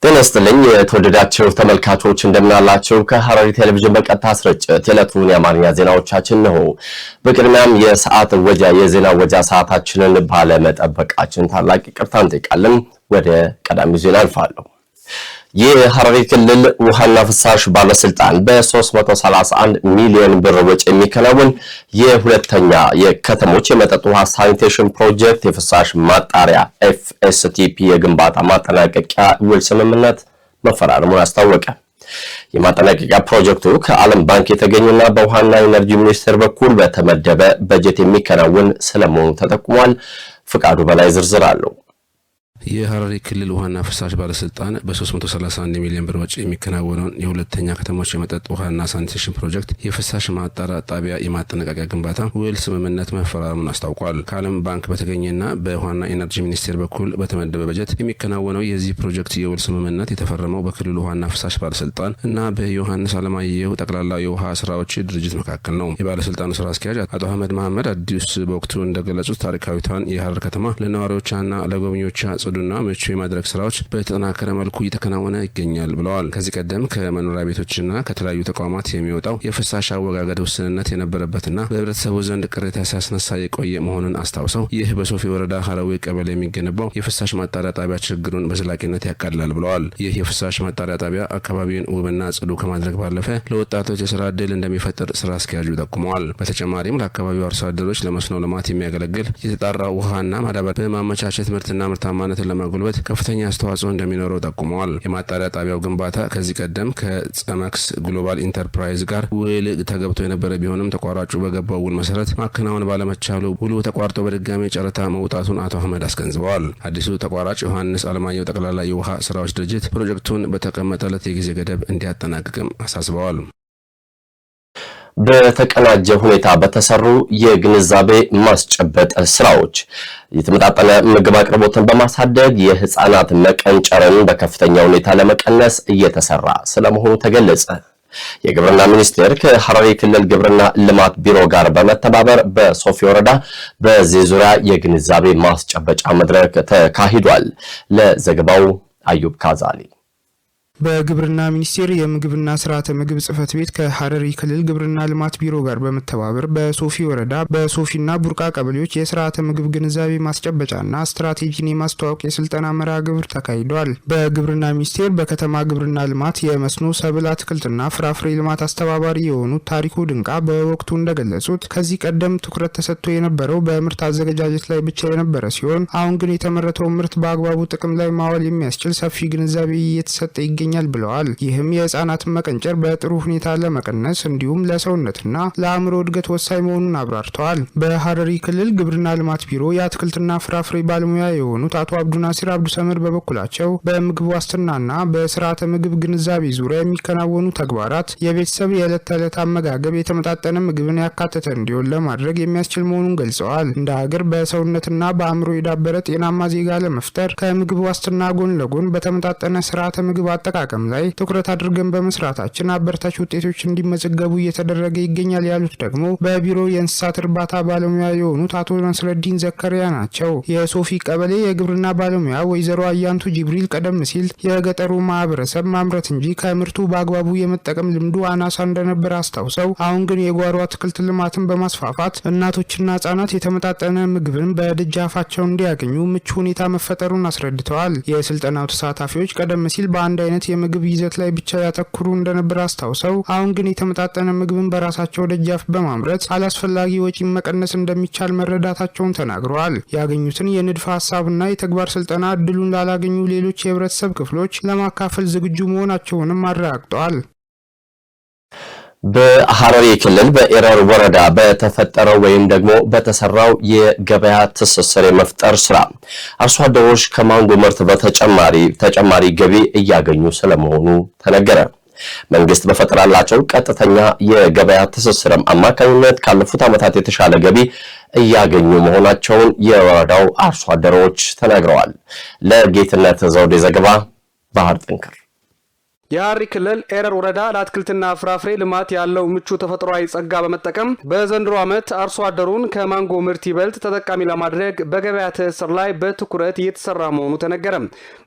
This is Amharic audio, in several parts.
ጤና ይስጥልኝ የተወደዳችሁ ተመልካቾች እንደምናላችሁ ከሐረሪ ቴሌቪዥን በቀጥታ ስርጭት የዕለቱን የአማርኛ ዜናዎቻችን ነው። በቅድሚያም የሰዓት የዜና ወጃ ሰዓታችንን ባለመጠበቃችን ታላቅ ይቅርታ እንጠይቃለን። ወደ ቀዳሚው ዜና አልፋለሁ። የሐረሪ ክልል ውሃና ፍሳሽ ባለስልጣን በ331 ሚሊዮን ብር ወጪ የሚከናወን የሁለተኛ የከተሞች የመጠጥ ውሃ ሳኒቴሽን ፕሮጀክት የፍሳሽ ማጣሪያ FSTP የግንባታ ማጠናቀቂያ ውል ስምምነት መፈራረሙን አስታወቀ። የማጠናቀቂያ ፕሮጀክቱ ከዓለም ባንክ የተገኘና በውሃና ኢነርጂ ሚኒስቴር በኩል በተመደበ በጀት የሚከናወን ስለመሆኑ ተጠቁሟል። ፍቃዱ በላይ ዝርዝር አለው። የሐረሪ ክልል ውሃና ፍሳሽ ባለስልጣን በ331 ሚሊዮን ብር ወጪ የሚከናወነውን የሁለተኛ ከተሞች የመጠጥ ውሃና ሳኒቴሽን ፕሮጀክት የፍሳሽ ማጣሪያ ጣቢያ የማጠናቀቂያ ግንባታ ውል ስምምነት መፈራረሙን አስታውቋል። ከዓለም ባንክ በተገኘና በውሃና ኢነርጂ ሚኒስቴር በኩል በተመደበ በጀት የሚከናወነው የዚህ ፕሮጀክት የውል ስምምነት የተፈረመው በክልሉ ውሃና ፍሳሽ ባለስልጣን እና በዮሐንስ አለማየሁ ጠቅላላ የውሃ ስራዎች ድርጅት መካከል ነው። የባለስልጣኑ ስራ አስኪያጅ አቶ አህመድ መሐመድ አዲስ በወቅቱ እንደገለጹት ታሪካዊቷን የሐረር ከተማ ለነዋሪዎቿና ለጎብኚዎቿ ጽዱና ምቹ የማድረግ ስራዎች በተጠናከረ መልኩ እየተከናወነ ይገኛል ብለዋል። ከዚህ ቀደም ከመኖሪያ ቤቶችና ከተለያዩ ተቋማት የሚወጣው የፍሳሽ አወጋገድ ውስንነት የነበረበትና በህብረተሰቡ ዘንድ ቅሬታ ሲያስነሳ የቆየ መሆኑን አስታውሰው ይህ በሶፊ ወረዳ ሐረዊ ቀበሌ የሚገነባው የፍሳሽ ማጣሪያ ጣቢያ ችግሩን በዘላቂነት ያቃልላል ብለዋል። ይህ የፍሳሽ ማጣሪያ ጣቢያ አካባቢውን ውብና ጽዱ ከማድረግ ባለፈ ለወጣቶች የስራ ዕድል እንደሚፈጥር ስራ አስኪያጁ ጠቁመዋል። በተጨማሪም ለአካባቢው አርሶ አደሮች ለመስኖ ልማት የሚያገለግል የተጣራ ውሃና ማዳበሪያ በማመቻቸት ምርትና ምርታማነት ለማጎልበት ከፍተኛ አስተዋጽኦ እንደሚኖረው ጠቁመዋል። የማጣሪያ ጣቢያው ግንባታ ከዚህ ቀደም ከጸመክስ ግሎባል ኢንተርፕራይዝ ጋር ውል ተገብቶ የነበረ ቢሆንም ተቋራጩ በገባው ውል መሰረት ማከናወን ባለመቻሉ ውሉ ተቋርጦ በድጋሚ ጨረታ መውጣቱን አቶ አህመድ አስገንዝበዋል። አዲሱ ተቋራጭ ዮሐንስ አለማየሁ ጠቅላላ የውሃ ስራዎች ድርጅት ፕሮጀክቱን በተቀመጠለት የጊዜ ገደብ እንዲያጠናቅቅም አሳስበዋል። በተቀናጀ ሁኔታ በተሰሩ የግንዛቤ ማስጨበጥ ስራዎች የተመጣጠነ ምግብ አቅርቦትን በማሳደግ የህፃናት መቀንጨርን በከፍተኛ ሁኔታ ለመቀነስ እየተሰራ ስለመሆኑ ተገለጸ። የግብርና ሚኒስቴር ከሐረሪ ክልል ግብርና ልማት ቢሮ ጋር በመተባበር በሶፊ ወረዳ በዚህ ዙሪያ የግንዛቤ ማስጨበጫ መድረክ ተካሂዷል። ለዘገባው አዩብ ካዛሊ። በግብርና ሚኒስቴር የምግብና ስርዓተ ምግብ ጽህፈት ቤት ከሐረሪ ክልል ግብርና ልማት ቢሮ ጋር በመተባበር በሶፊ ወረዳ በሶፊና ቡርቃ ቀበሌዎች የስርዓተ ምግብ ግንዛቤ ማስጨበጫና ስትራቴጂን የማስተዋወቅ የስልጠና መርሃ ግብር ተካሂዷል። በግብርና ሚኒስቴር በከተማ ግብርና ልማት የመስኖ ሰብል አትክልትና ፍራፍሬ ልማት አስተባባሪ የሆኑት ታሪኩ ድንቃ በወቅቱ እንደገለጹት ከዚህ ቀደም ትኩረት ተሰጥቶ የነበረው በምርት አዘገጃጀት ላይ ብቻ የነበረ ሲሆን አሁን ግን የተመረተው ምርት በአግባቡ ጥቅም ላይ ማዋል የሚያስችል ሰፊ ግንዛቤ እየተሰጠ ይገኛል ብለዋል። ይህም የህፃናትን መቀንጨር በጥሩ ሁኔታ ለመቀነስ እንዲሁም ለሰውነትና ለአእምሮ እድገት ወሳኝ መሆኑን አብራርተዋል። በሐረሪ ክልል ግብርና ልማት ቢሮ የአትክልትና ፍራፍሬ ባለሙያ የሆኑት አቶ አብዱናሲር አብዱሰመድ በበኩላቸው በምግብ ዋስትናና በስርዓተ ምግብ ግንዛቤ ዙሪያ የሚከናወኑ ተግባራት የቤተሰብ የዕለት ተዕለት አመጋገብ የተመጣጠነ ምግብን ያካተተ እንዲሆን ለማድረግ የሚያስችል መሆኑን ገልጸዋል። እንደ ሀገር በሰውነትና በአእምሮ የዳበረ ጤናማ ዜጋ ለመፍጠር ከምግብ ዋስትና ጎን ለጎን በተመጣጠነ ስርዓተ ምግብ አጠቃቀም ላይ ትኩረት አድርገን በመስራታችን አበረታች ውጤቶች እንዲመዘገቡ እየተደረገ ይገኛል ያሉት ደግሞ በቢሮ የእንስሳት እርባታ ባለሙያ የሆኑት አቶ ነስረዲን ዘከሪያ ናቸው። የሶፊ ቀበሌ የግብርና ባለሙያ ወይዘሮ አያንቱ ጅብሪል ቀደም ሲል የገጠሩ ማህበረሰብ ማምረት እንጂ ከምርቱ በአግባቡ የመጠቀም ልምዱ አናሳ እንደነበር አስታውሰው አሁን ግን የጓሮ አትክልት ልማትን በማስፋፋት እናቶችና ህጻናት የተመጣጠነ ምግብን በደጃፋቸው እንዲያገኙ ምቹ ሁኔታ መፈጠሩን አስረድተዋል። የስልጠናው ተሳታፊዎች ቀደም ሲል በአንድ አይነት የምግብ ይዘት ላይ ብቻ ያተኩሩ እንደነበር አስታውሰው አሁን ግን የተመጣጠነ ምግብን በራሳቸው ደጃፍ በማምረት አላስፈላጊ ወጪ መቀነስ እንደሚቻል መረዳታቸውን ተናግረዋል። ያገኙትን የንድፈ ሐሳብና የተግባር ስልጠና እድሉን ላላገኙ ሌሎች የህብረተሰብ ክፍሎች ለማካፈል ዝግጁ መሆናቸውንም አረጋግጠዋል። በሐረሪ ክልል በኤረር ወረዳ በተፈጠረው ወይም ደግሞ በተሰራው የገበያ ትስስር የመፍጠር ስራ አርሶ አደሮች ከማንጎ ምርት ተጨማሪ ገቢ እያገኙ ስለመሆኑ ተነገረ። መንግስት በፈጠራላቸው ቀጥተኛ የገበያ ትስስር አማካኝነት ካለፉት ዓመታት የተሻለ ገቢ እያገኙ መሆናቸውን የወረዳው አርሶ አደሮች ተናግረዋል። ለጌትነት ዘውዴ ዘገባ ባህር ጥንክር የሐረሪ ክልል ኤረር ወረዳ ለአትክልትና ፍራፍሬ ልማት ያለው ምቹ ተፈጥሯዊ ጸጋ በመጠቀም በዘንድሮ ዓመት አርሶ አደሩን ከማንጎ ምርት ይበልጥ ተጠቃሚ ለማድረግ በገበያ ትስስር ላይ በትኩረት እየተሰራ መሆኑ ተነገረ።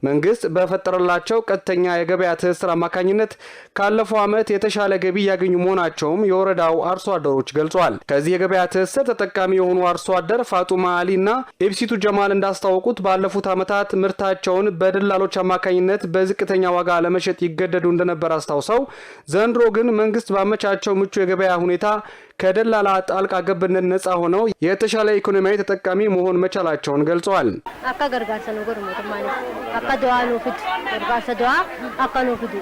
መንግስት በፈጠረላቸው ቀጥተኛ የገበያ ትስስር አማካኝነት ካለፈው ዓመት የተሻለ ገቢ ያገኙ መሆናቸውም የወረዳው አርሶ አደሮች ገልጸዋል። ከዚህ የገበያ ትስስር ተጠቃሚ የሆኑ አርሶ አደር ፋጡማ አሊና ኢብሲቱ ጀማል እንዳስታወቁት ባለፉት ዓመታት ምርታቸውን በደላሎች አማካኝነት በዝቅተኛ ዋጋ ለመሸጥ ይገደዱ እንደነበር አስታውሰው ዘንድሮ ግን መንግስት ባመቻቸው ምቹ የገበያ ሁኔታ ከደላላ ጣልቃ ገብነት ነፃ ሆነው የተሻለ ኢኮኖሚያዊ ተጠቃሚ መሆን መቻላቸውን ገልጸዋል። አካ ገርጋርሰ ነው ጎርሞት ማለት አካ ዶአኑ ፍት ገርጋርሰ ዶአ አካ ነው ፍቱ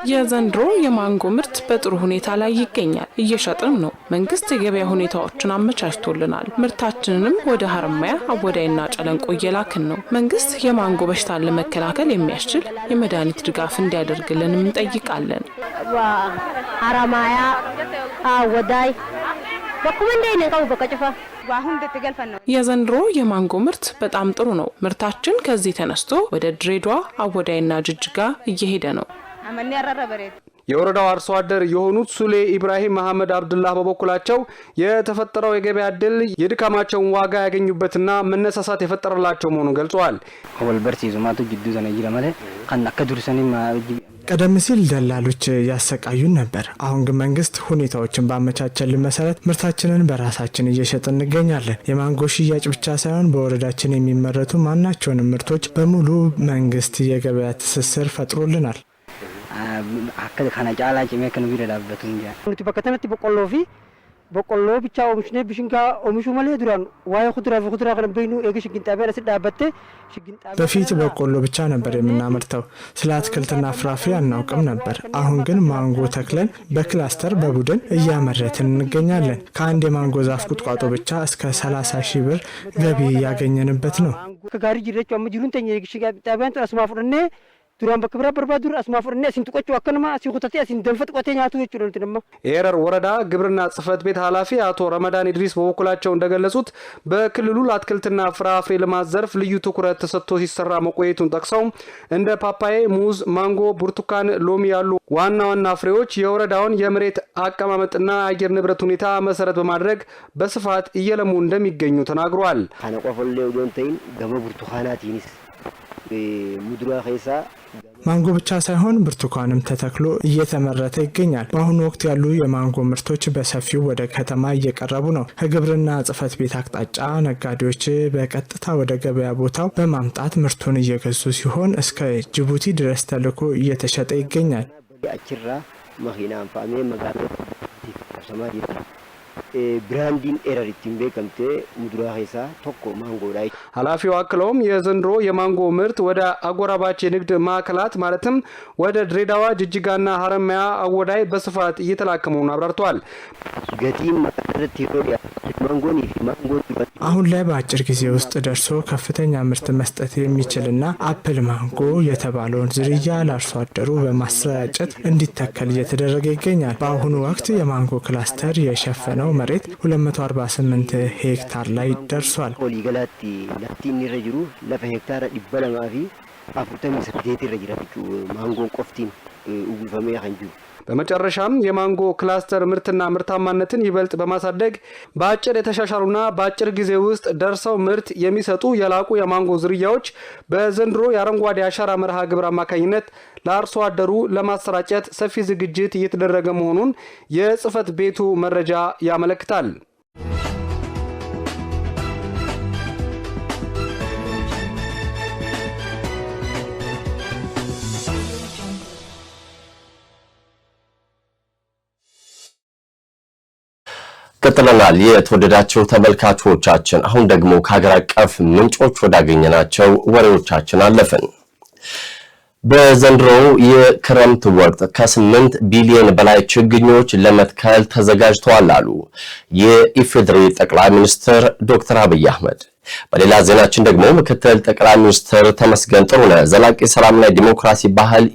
የዘንድሮ የማንጎ ምርት በጥሩ ሁኔታ ላይ ይገኛል። እየሸጥንም ነው። መንግስት የገበያ ሁኔታዎችን አመቻችቶልናል። ምርታችንንም ወደ ሀረማያ አወዳይና ጨለንቆ እየላክን ነው። መንግስት የማንጎ በሽታን ለመከላከል የሚያስችል የመድኃኒት ድጋፍ እንዲያደርግልን እንጠይቃለን። ሀረማያ አወዳይ የዘንድሮ የማንጎ ምርት በጣም ጥሩ ነው። ምርታችን ከዚህ ተነስቶ ወደ ድሬዳዋ አወዳይና ጅጅጋ እየሄደ ነው። የወረዳው አርሶ አደር የሆኑት ሱሌ ኢብራሂም መሐመድ አብዱላህ በበኩላቸው የተፈጠረው የገበያ ዕድል የድካማቸውን ዋጋ ያገኙበትና መነሳሳት የፈጠረላቸው መሆኑን ገልጸዋል። ቀደም ሲል ደላሎች ያሰቃዩን ነበር። አሁን ግን መንግስት ሁኔታዎችን ባመቻቸልን መሰረት ምርታችንን በራሳችን እየሸጥን እንገኛለን። የማንጎ ሽያጭ ብቻ ሳይሆን በወረዳችን የሚመረቱ ማናቸውንም ምርቶች በሙሉ መንግስት የገበያ ትስስር ፈጥሮልናል። አከለ ካና ጫላ ጭሜ ከነ ቢረዳበት እንጂ እንት በከተመት በቆሎ ብቻ ኦምሽኔ ብሽንጋ ኦምሹ ማለት ዱራን ዋይ ኹድራ ከነበይኑ እግሽ ግንጣበለ ስዳበተ በፊት በቆሎ ብቻ ነበር የምናመርተው። ስለ አትክልትና ፍራፍሬ አናውቅም ነበር። አሁን ግን ማንጎ ተክለን በክላስተር በቡድን እያመረትን እንገኛለን። ከአንድ የማንጎ ዛፍ ቁጥቋጦ ብቻ እስከ 30,000 ብር ገቢ ያገኘንበት ነው። ከጋሪ ጅረቹ አምጅሩን ተኛ እግሽ ግንጣበን አስማፍርነ ዱራን በክብራ በርባዱር አስማፍርነ ሲንጥቆቹ አከነማ ሲኹተቲ ሲንደንፈጥ ቆተኛቱ ይጭሉልት ደማ የኤረር ወረዳ ግብርና ጽህፈት ቤት ኃላፊ አቶ ረመዳን ኢድሪስ በበኩላቸው እንደገለጹት በክልሉ ለአትክልትና ፍራፍሬ ልማት ዘርፍ ልዩ ትኩረት ተሰጥቶ ሲሰራ መቆየቱን ጠቅሰው እንደ ፓፓዬ፣ ሙዝ፣ ማንጎ፣ ብርቱካን፣ ሎሚ ያሉ ዋና ዋና ፍሬዎች የወረዳውን የመሬት አቀማመጥና አየር ንብረት ሁኔታ መሰረት በማድረግ በስፋት እየለሙ እንደሚገኙ ተናግሯል። ካነቆፈለው ጆንተይን ገመ ብርቱካናት ይንስ ሙድራ ኸይሳ ማንጎ ብቻ ሳይሆን ብርቱካንም ተተክሎ እየተመረተ ይገኛል። በአሁኑ ወቅት ያሉ የማንጎ ምርቶች በሰፊው ወደ ከተማ እየቀረቡ ነው። ከግብርና ጽህፈት ቤት አቅጣጫ ነጋዴዎች በቀጥታ ወደ ገበያ ቦታው በማምጣት ምርቱን እየገዙ ሲሆን እስከ ጅቡቲ ድረስ ተልኮ እየተሸጠ ይገኛል። አችራ መኪና አንፋሜ መጋቶ ሰማዲ ብራንዲን ኤረሪቲን በከምቴ ሙድራ ኸይሳ ቶኮ ማንጎ ላይ ኃላፊው አክለውም የዘንድሮ የማንጎ ምርት ወደ አጎራባች የንግድ ማዕከላት ማለትም ወደ ድሬዳዋ፣ ጅጅጋና ሀረማያ አወዳይ በስፋት እየተላከ መሆኑን አብራርተዋል። ገቲም ማረት ይሮዲያ ማንጎኒ ማንጎ አሁን ላይ በአጭር ጊዜ ውስጥ ደርሶ ከፍተኛ ምርት መስጠት የሚችልና አፕል ማንጎ የተባለውን ዝርያ ለአርሶ አደሩ በማሰራጨት እንዲተከል እየተደረገ ይገኛል። በአሁኑ ወቅት የማንጎ ክላስተር የሸፈነው መሬት 248 ሄክታር ላይ ደርሷል። ሆሊገላቲ ላቲኒ ረጅሩ ለፈ ሄክታር ይበለማፊ አፍተም ሰዴት ረጅራቹ ማንጎ ቆፍቲን ኡጉፈሜ ያንጁ በመጨረሻም የማንጎ ክላስተር ምርትና ምርታማነትን ይበልጥ በማሳደግ በአጭር የተሻሻሉና በአጭር ጊዜ ውስጥ ደርሰው ምርት የሚሰጡ የላቁ የማንጎ ዝርያዎች በዘንድሮ የአረንጓዴ አሻራ መርሃ ግብር አማካኝነት ለአርሶ አደሩ ለማሰራጨት ሰፊ ዝግጅት እየተደረገ መሆኑን የጽህፈት ቤቱ መረጃ ያመለክታል። ቀጥለናል። የተወደዳችሁ ተመልካቾቻችን አሁን ደግሞ ከሀገር አቀፍ ምንጮች ወዳገኘናቸው ወሬዎቻችን አለፍን። በዘንድሮው የክረምት ወቅት ከ8 ቢሊዮን በላይ ችግኞች ለመትከል ተዘጋጅተዋል አሉ የኢፌዴሪ ጠቅላይ ሚኒስትር ዶክተር አብይ አህመድ። በሌላ ዜናችን ደግሞ ምክትል ጠቅላይ ሚኒስትር ተመስገን ጥሩነህ ዘላቂ ሰላምና ዲሞክራሲ ባህል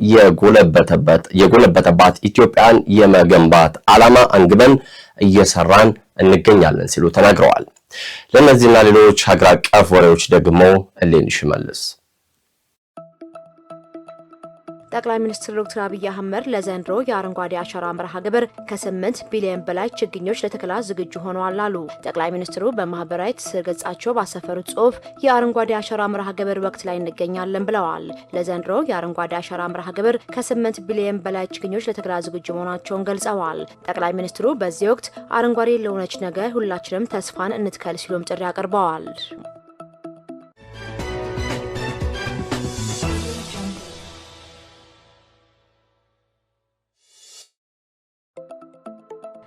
የጎለበተባት ኢትዮጵያን የመገንባት ዓላማ አንግበን እየሰራን እንገኛለን ሲሉ ተናግረዋል። ለነዚህና ሌሎች ሀገር አቀፍ ወሬዎች ደግሞ እሌኒ ሽመልስ ጠቅላይ ሚኒስትር ዶክተር አብይ አህመድ ለዘንድሮ የአረንጓዴ አሻራ መርሃ ግብር ከ8 ቢሊዮን በላይ ችግኞች ለተከላ ዝግጁ ሆነዋል አሉ። ጠቅላይ ሚኒስትሩ በማህበራዊ ትስስር ገጻቸው ባሰፈሩት ጽሑፍ የአረንጓዴ አሻራ መርሃ ግብር ወቅት ላይ እንገኛለን ብለዋል። ለዘንድሮ የአረንጓዴ አሻራ መርሃ ግብር ከ8 ቢሊዮን በላይ ችግኞች ለተከላ ዝግጁ መሆናቸውን ገልጸዋል። ጠቅላይ ሚኒስትሩ በዚህ ወቅት አረንጓዴ ለሆነች ነገ ሁላችንም ተስፋን እንትከል ሲሉም ጥሪ አቅርበዋል።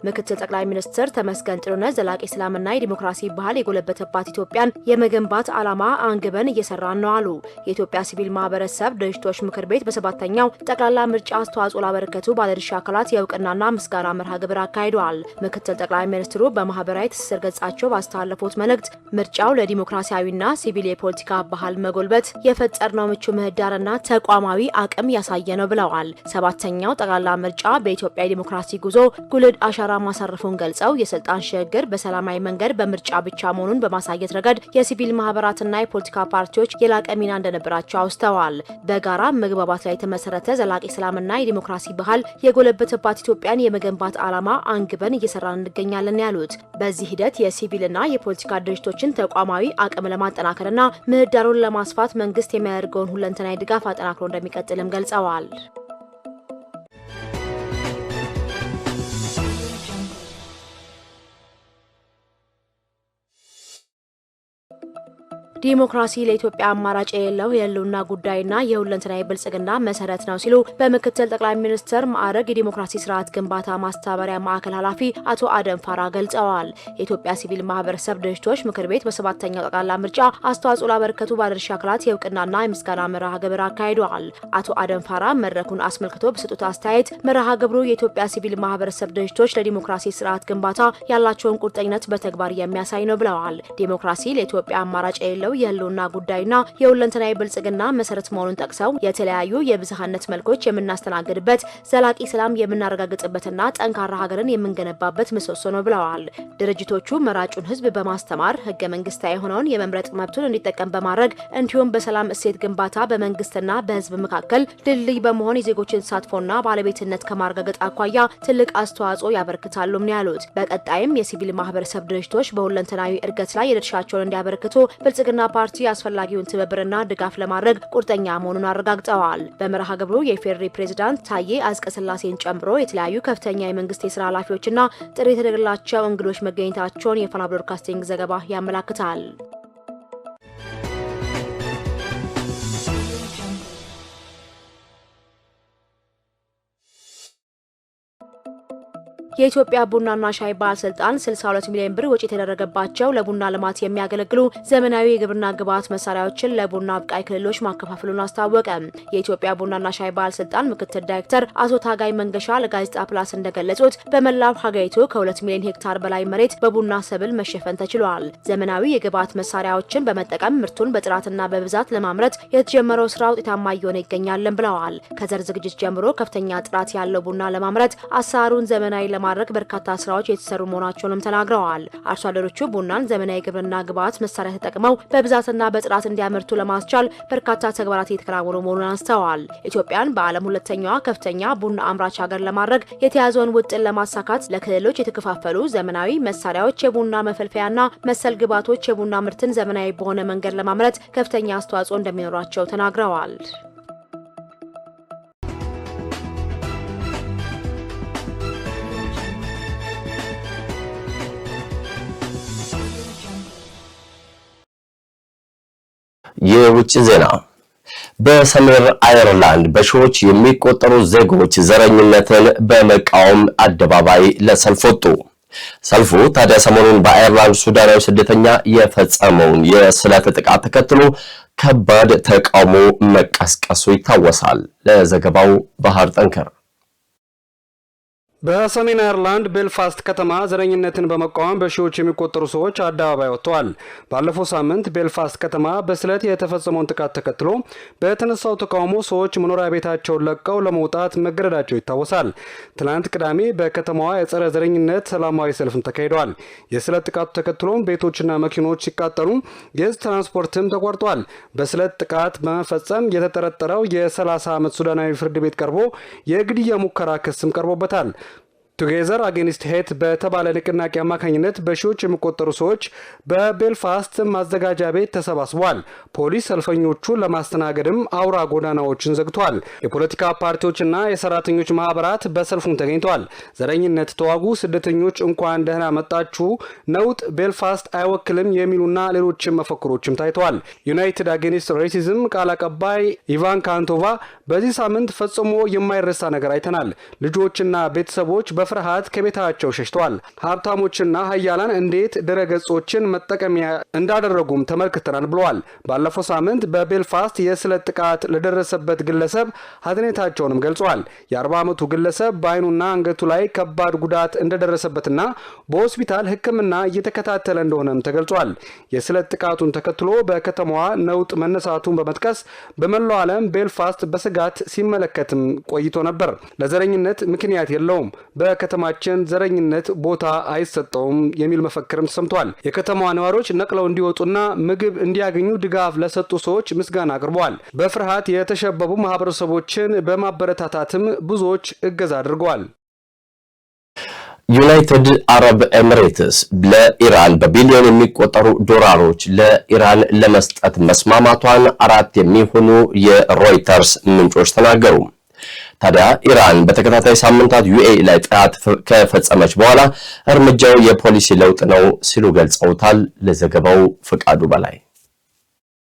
ምክትል ጠቅላይ ሚኒስትር ተመስገን ጥሩነህ ዘላቂ ሰላምና የዲሞክራሲ ባህል የጎለበተባት ኢትዮጵያን የመገንባት ዓላማ አንግበን እየሰራን ነው አሉ። የኢትዮጵያ ሲቪል ማህበረሰብ ድርጅቶች ምክር ቤት በሰባተኛው ጠቅላላ ምርጫ አስተዋጽኦ ላበረከቱ ባለድርሻ አካላት የእውቅናና ምስጋና መርሃ ግብር አካሂደዋል። ምክትል ጠቅላይ ሚኒስትሩ በማህበራዊ ትስስር ገጻቸው ባስተላለፉት መልእክት ምርጫው ለዲሞክራሲያዊና ሲቪል የፖለቲካ ባህል መጎልበት የፈጠርነው ምቹ ምህዳርና ተቋማዊ አቅም ያሳየ ነው ብለዋል። ሰባተኛው ጠቅላላ ምርጫ በኢትዮጵያ የዲሞክራሲ ጉዞ ጉልህ አሻራ ማሳረፉን ገልጸው የስልጣን ሽግግር በሰላማዊ መንገድ በምርጫ ብቻ መሆኑን በማሳየት ረገድ የሲቪል ማህበራትና የፖለቲካ ፓርቲዎች የላቀ ሚና እንደነበራቸው አውስተዋል። በጋራ መግባባት ላይ የተመሰረተ ዘላቂ ሰላምና የዲሞክራሲ ባህል የጎለበተባት ኢትዮጵያን የመገንባት ዓላማ አንግበን እየሰራን እንገኛለን ያሉት በዚህ ሂደት የሲቪልና የፖለቲካ ድርጅቶችን ተቋማዊ አቅም ለማጠናከርና ምህዳሩን ለማስፋት መንግስት የሚያደርገውን ሁለንተናዊ ድጋፍ አጠናክሮ እንደሚቀጥልም ገልጸዋል። ዲሞክራሲ ለኢትዮጵያ አማራጭ የሌለው የህልውና ጉዳይና የሁለንተናዊ ብልጽግና መሰረት ነው ሲሉ በምክትል ጠቅላይ ሚኒስትር ማዕረግ የዲሞክራሲ ስርዓት ግንባታ ማስተባበሪያ ማዕከል ኃላፊ አቶ አደም ፋራ ገልጸዋል። የኢትዮጵያ ሲቪል ማህበረሰብ ድርጅቶች ምክር ቤት በሰባተኛው ጠቅላላ ምርጫ አስተዋጽኦ ላበረከቱ ባለድርሻ አካላት የእውቅናና የምስጋና መርሃ ግብር አካሂደዋል። አቶ አደም ፋራ መድረኩን አስመልክቶ በሰጡት አስተያየት መርሃ ግብሩ የኢትዮጵያ ሲቪል ማህበረሰብ ድርጅቶች ለዲሞክራሲ ስርዓት ግንባታ ያላቸውን ቁርጠኝነት በተግባር የሚያሳይ ነው ብለዋል። ዲሞክራሲ ለኢትዮጵያ አማራጭ የሌለው የህልውና ጉዳይና የሁለንተናዊ ብልጽግና መሰረት መሆኑን ጠቅሰው የተለያዩ የብዝሃነት መልኮች የምናስተናግድበት ዘላቂ ሰላም የምናረጋግጥበትና ጠንካራ ሀገርን የምንገነባበት ምሰሶ ነው ብለዋል። ድርጅቶቹ መራጩን ህዝብ በማስተማር ህገ መንግስታዊ የሆነውን የመምረጥ መብቱን እንዲጠቀም በማድረግ እንዲሁም በሰላም እሴት ግንባታ በመንግስትና በህዝብ መካከል ድልድይ በመሆን የዜጎችን ተሳትፎና ባለቤትነት ከማረጋገጥ አኳያ ትልቅ አስተዋጽኦ ያበረክታሉም ነው ያሉት። በቀጣይም የሲቪል ማህበረሰብ ድርጅቶች በሁለንተናዊ እድገት ላይ የድርሻቸውን እንዲያበረክቱ ብልጽግና ፓርቲ አስፈላጊውን ትብብርና ድጋፍ ለማድረግ ቁርጠኛ መሆኑን አረጋግጠዋል። በመርሃ ግብሩ የፌዴሪ ፕሬዝዳንት ታዬ አጽቀሥላሴን ጨምሮ የተለያዩ ከፍተኛ የመንግስት የስራ ኃላፊዎችና ጥሪ የተደረገላቸው እንግዶች መገኘታቸውን የፋና ብሮድካስቲንግ ዘገባ ያመለክታል። የኢትዮጵያ ቡናና ሻይ ባለስልጣን 62 ሚሊዮን ብር ወጪ የተደረገባቸው ለቡና ልማት የሚያገለግሉ ዘመናዊ የግብርና ግብዓት መሳሪያዎችን ለቡና አብቃይ ክልሎች ማከፋፈሉን አስታወቀ። የኢትዮጵያ ቡናና ሻይ ባለስልጣን ምክትል ዳይሬክተር አቶ ታጋይ መንገሻ ለጋዜጣ ፕላስ እንደገለጹት በመላው ሀገሪቱ ከ2 ሚሊዮን ሄክታር በላይ መሬት በቡና ሰብል መሸፈን ተችሏል። ዘመናዊ የግብዓት መሳሪያዎችን በመጠቀም ምርቱን በጥራትና በብዛት ለማምረት የተጀመረው ስራ ውጤታማ እየሆነ ይገኛልን ብለዋል። ከዘር ዝግጅት ጀምሮ ከፍተኛ ጥራት ያለው ቡና ለማምረት አሰራሩን ዘመናዊ ለማድረግ በርካታ ስራዎች የተሰሩ መሆናቸውንም ተናግረዋል። አርሶ አደሮቹ ቡናን ዘመናዊ የግብርና ግብዓት መሳሪያ ተጠቅመው በብዛትና በጥራት እንዲያመርቱ ለማስቻል በርካታ ተግባራት እየተከናወኑ መሆኑን አንስተዋል። ኢትዮጵያን በዓለም ሁለተኛዋ ከፍተኛ ቡና አምራች ሀገር ለማድረግ የተያዘውን ውጥን ለማሳካት ለክልሎች የተከፋፈሉ ዘመናዊ መሳሪያዎች፣ የቡና መፈልፈያና መሰል ግብዓቶች የቡና ምርትን ዘመናዊ በሆነ መንገድ ለማምረት ከፍተኛ አስተዋጽኦ እንደሚኖራቸው ተናግረዋል። የውጭ ዜና። በሰሜን አየርላንድ በሺዎች የሚቆጠሩ ዜጎች ዘረኝነትን በመቃወም አደባባይ ለሰልፍ ወጡ። ሰልፉ ታዲያ ሰሞኑን በአየርላንድ ሱዳናዊ ስደተኛ የፈጸመውን የስለት ጥቃት ተከትሎ ከባድ ተቃውሞ መቀስቀሱ ይታወሳል። ለዘገባው ባህር ጠንከር። በሰሜን አየርላንድ ቤልፋስት ከተማ ዘረኝነትን በመቃወም በሺዎች የሚቆጠሩ ሰዎች አደባባይ ወጥተዋል። ባለፈው ሳምንት ቤልፋስት ከተማ በስለት የተፈጸመውን ጥቃት ተከትሎ በተነሳው ተቃውሞ ሰዎች መኖሪያ ቤታቸውን ለቀው ለመውጣት መገደዳቸው ይታወሳል። ትናንት ቅዳሜ በከተማዋ የጸረ ዘረኝነት ሰላማዊ ሰልፍም ተካሂደዋል። የስለት ጥቃቱ ተከትሎም ቤቶችና መኪኖች ሲቃጠሉ የህዝብ ትራንስፖርትም ተቋርጧል። በስለት ጥቃት በመፈጸም የተጠረጠረው የ30 ዓመት ሱዳናዊ ፍርድ ቤት ቀርቦ የግድያ ሙከራ ክስም ቀርቦበታል። ቱጌዘር አጌንስት ሄት በተባለ ንቅናቄ አማካኝነት በሺዎች የሚቆጠሩ ሰዎች በቤልፋስት ማዘጋጃ ቤት ተሰባስበዋል። ፖሊስ ሰልፈኞቹን ለማስተናገድም አውራ ጎዳናዎችን ዘግቷል። የፖለቲካ ፓርቲዎችና የሰራተኞች ማህበራት በሰልፉም ተገኝተዋል። ዘረኝነት ተዋጉ፣ ስደተኞች እንኳን ደህና መጣችሁ፣ ነውጥ ቤልፋስት አይወክልም የሚሉና ሌሎችም መፈክሮችም ታይተዋል። ዩናይትድ አጌንስት ሬሲዝም ቃል አቀባይ ኢቫን ካንቶቫ በዚህ ሳምንት ፈጽሞ የማይረሳ ነገር አይተናል። ልጆችና ቤተሰቦች በፍርሃት ከቤታቸው ሸሽተዋል። ሀብታሞችና ሀያላን እንዴት ድረገጾችን መጠቀሚያ እንዳደረጉም ተመልክተናል ብለዋል። ባለፈው ሳምንት በቤልፋስት የስለት ጥቃት ለደረሰበት ግለሰብ ሀዘኔታቸውንም ገልጸዋል። የ40 ዓመቱ ግለሰብ በአይኑና አንገቱ ላይ ከባድ ጉዳት እንደደረሰበትና በሆስፒታል ሕክምና እየተከታተለ እንደሆነም ተገልጿል። የስለት ጥቃቱን ተከትሎ በከተማዋ ነውጥ መነሳቱን በመጥቀስ በመላው ዓለም ቤልፋስት በስጋት ሲመለከትም ቆይቶ ነበር። ለዘረኝነት ምክንያት የለውም፣ በከተማችን ዘረኝነት ቦታ አይሰጠውም የሚል መፈክርም ተሰምቷል። የከተማዋ ነዋሪዎች ነቅለው እንዲወጡና ምግብ እንዲያገኙ ድጋፍ ለሰጡ ሰዎች ምስጋና አቅርበዋል። በፍርሃት የተሸበቡ ማህበረሰቦችን በማበረታታትም ብዙዎች እገዛ አድርገዋል። ዩናይትድ አረብ ኤሚሬትስ ለኢራን በቢሊዮን የሚቆጠሩ ዶላሮች ለኢራን ለመስጠት መስማማቷን 4 የሚሆኑ የሮይተርስ ምንጮች ተናገሩ። ታዲያ ኢራን በተከታታይ ሳምንታት ዩኤኢ ላይ ጥቃት ከፈጸመች በኋላ እርምጃው የፖሊሲ ለውጥ ነው ሲሉ ገልጸውታል። ለዘገባው ፍቃዱ በላይ።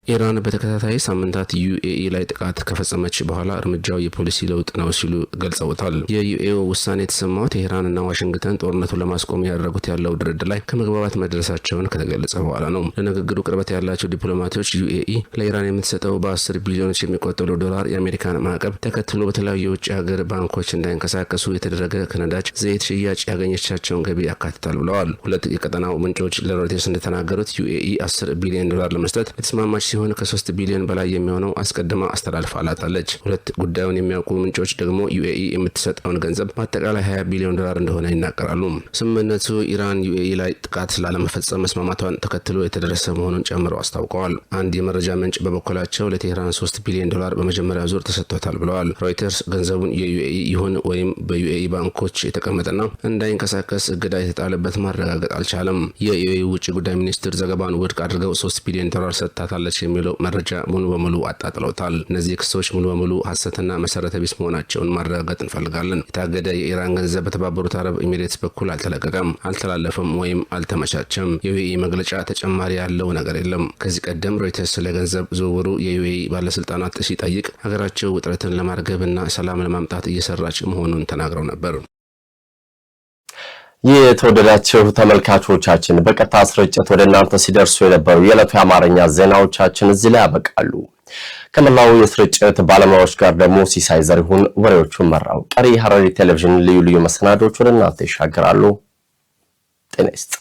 ኢራን በተከታታይ ሳምንታት ዩኤኢ ላይ ጥቃት ከፈጸመች በኋላ እርምጃው የፖሊሲ ለውጥ ነው ሲሉ ገልጸውታል። የዩኤኢ ውሳኔ የተሰማው ቴህራንና ዋሽንግተን ጦርነቱን ለማስቆም ያደረጉት ያለው ድርድር ላይ ከመግባባት መድረሳቸውን ከተገለጸ በኋላ ነው። ለንግግሩ ቅርበት ያላቸው ዲፕሎማቶች ዩኤኢ ለኢራን የምትሰጠው በ10 ቢሊዮኖች የሚቆጠሩ ዶላር የአሜሪካን ማዕቀብ ተከትሎ በተለያዩ የውጭ ሀገር ባንኮች እንዳይንቀሳቀሱ የተደረገ ከነዳጅ ዘይት ሽያጭ ያገኘቻቸውን ገቢ ያካትታል ብለዋል። ሁለት የቀጠናው ምንጮች ለሮይተርስ እንደተናገሩት ዩኤኢ 10 ቢሊዮን ዶላር ለመስጠት የተስማማች ሲሆን ከ3 ቢሊዮን በላይ የሚሆነው አስቀድማ አስተላልፋለች። ሁለት ጉዳዩን የሚያውቁ ምንጮች ደግሞ ዩኤኢ የምትሰጠውን ገንዘብ በአጠቃላይ 20 ቢሊዮን ዶላር እንደሆነ ይናገራሉ። ስምምነቱ ኢራን ዩኤኢ ላይ ጥቃት ላለመፈጸም መስማማቷን ተከትሎ የተደረሰ መሆኑን ጨምረው አስታውቀዋል። አንድ የመረጃ ምንጭ በበኩላቸው ለቴህራን 3 ቢሊዮን ዶላር በመጀመሪያ ዙር ተሰጥቷል ብለዋል። ሮይተርስ ገንዘቡን የዩኤኢ ይሁን ወይም በዩኤኢ ባንኮች የተቀመጠና እንዳይንቀሳቀስ እገዳ የተጣለበት ማረጋገጥ አልቻለም። የዩኤኢ ውጭ ጉዳይ ሚኒስትር ዘገባውን ውድቅ አድርገው 3 ቢሊዮን ዶላር ሰጥታታለች የሚለው መረጃ ሙሉ በሙሉ አጣጥለውታል። እነዚህ ክሶች ሙሉ በሙሉ ሐሰትና መሰረተ ቢስ መሆናቸውን ማረጋገጥ እንፈልጋለን። የታገደ የኢራን ገንዘብ በተባበሩት አረብ ኤሚሬትስ በኩል አልተለቀቀም፣ አልተላለፈም ወይም አልተመቻቸም። የዩኤኢ መግለጫ ተጨማሪ ያለው ነገር የለም። ከዚህ ቀደም ሮይተርስ ስለ ገንዘብ ዝውውሩ የዩኤኢ ባለስልጣናት ሲጠይቅ ሀገራቸው ውጥረትን ለማርገብና ሰላም ለማምጣት እየሰራች መሆኑን ተናግረው ነበር። የተወደዳችሁ ተመልካቾቻችን በቀጥታ ስርጭት ወደ እናንተ ሲደርሱ የነበሩ የዕለቱ የአማርኛ ዜናዎቻችን እዚህ ላይ ያበቃሉ። ከመላው የስርጭት ባለሙያዎች ጋር ደግሞ ሲሳይ ዘሪሁን ወሬዎቹን መራው። ቀሪ ሐረሪ ቴሌቪዥን ልዩ ልዩ መሰናዶች ወደ እናንተ ይሻገራሉ። ጤና ይስጥ።